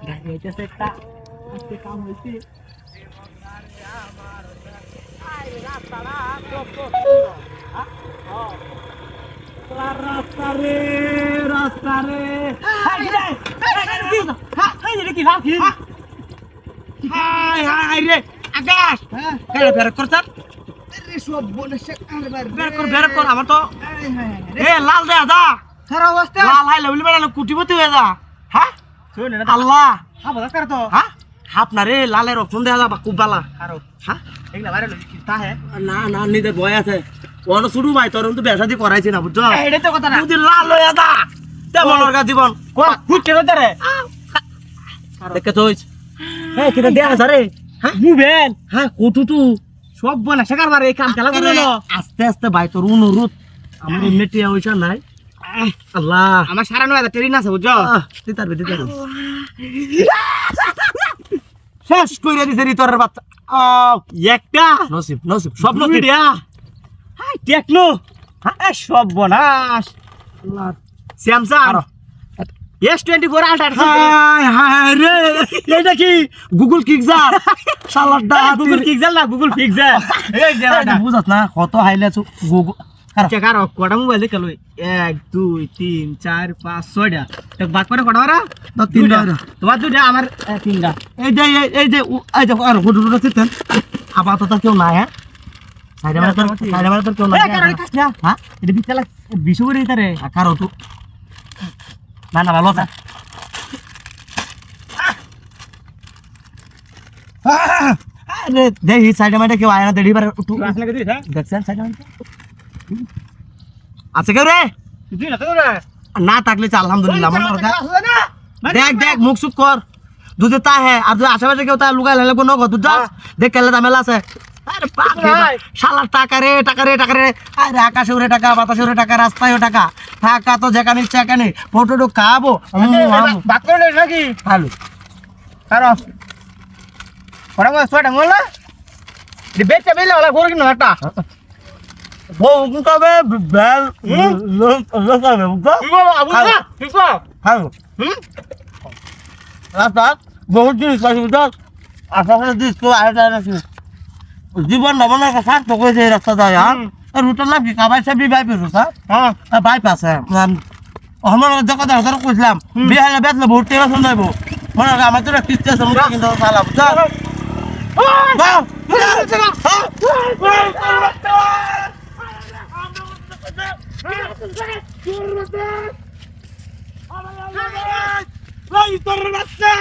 গাড়ি হইতেছে একটা আজকে কাম হয়েছে রাস্তা রে আকাশ বের করতাম সব বলে বের কর আমার তো লাল দে যা খারাপ অবস্থা লাল হাই লেভেল বেড়ানো কুটিপতি হয়ে যা হ্যাঁ আল্লাহ তো হ্যাঁ আপনারে লালের অপশন দেয়া যাবা খুব ভালো হ্যাঁ এগুলা বাইরে তা হ্যাঁ না না নিজের ভয় আছে কোন শুরু ভাই তোর তো বেসাদি করাইছি না বুঝছো এটা তো কথা না তুই লাল হয়ে যা তেমন ওর জীবন ফুটছে না রে দেখে তুই হ্যাঁ কিনা দেয়া যা রে হ্যাঁ মুভেন হ্যাঁ কুটুটু সব বলে শেখার বারে এই কাম খেলা করে আস্তে আস্তে ভাই তোর অনুরোধ আমার এমনিটিয়া ওইটা নাই আল্লাহ আমার ৯৭ ট্রেন আছে বুঝছো দিতে শেষ কইরা দিছে রি তোর বাচ্চা একটা নসিব সব নসিব দিয়া হাই টেকনো হ্যাঁ সব বনাস আল্লাহ স্যামসাং S24 আলট্রা হাই রে এটা কি গুগল কিকজার শালাটা গুগল কিকজার না গুগল পিক্সেল এই যে বুঝছ না কত হাইলাছ গুগল চেকার কোটা মোবাইল দেখে লই 1 2 3 4 5 6টা তো বাদ করে কোটা ওরা তো 3টা তোমার দুইটা আমার 3টা এই যে আর গুডুটা দিতেন আপাতত কেউ নাই হ্যাঁ সাইডে মারা তো কেউ নাই হ্যাঁ এটা বিচলা বিশু করে দিতারে আকার তো না ভালো আছে আরে দেখি সাইডে মাইডে কেউ আয় না দেড়ি বার একটু দেখছেন সাইডে মাইডে আছে কেউ রে না থাকলে আলহামদুলিল্লাহ দেখ মুখ সুখ কর দুধে তা হ্যাঁ আর যদি আশেপাশে কেউ তা লুকাই লাগলে কোনো কথা যা দেখ কেলে ঝামেলা আছে আরে শালার টাকা রে আরে আকাশে উড়ে টাকা বাতাসে উড়ে টাকা রাস্তায় টাকা টাকা তো যেখানে ইচ্ছা এখানে ফটো খাবো নাকি ভালো কারো ওরা ছয়টা মোলা বেচা বেলে ওলা গরু কিনো একটা কবে বেল রাস্তা বহুত জিনিস আশেপাশে দিস তো আরেকটা নাকি জীবন মনে সার্থক হয়েছে এই রাস্তা যায় আর রুটার নাম কি কাবাই সাহেব বাইপাস হ্যাঁ বাইপাস আমার যখন ধর কইছিলাম বিহারে বেতলে ভোট টেরা শুনলাইব মনে হয় আমার তো কিস্তি আছে মুখে কিন্তু সালা বুঝা তোর বাচ্চা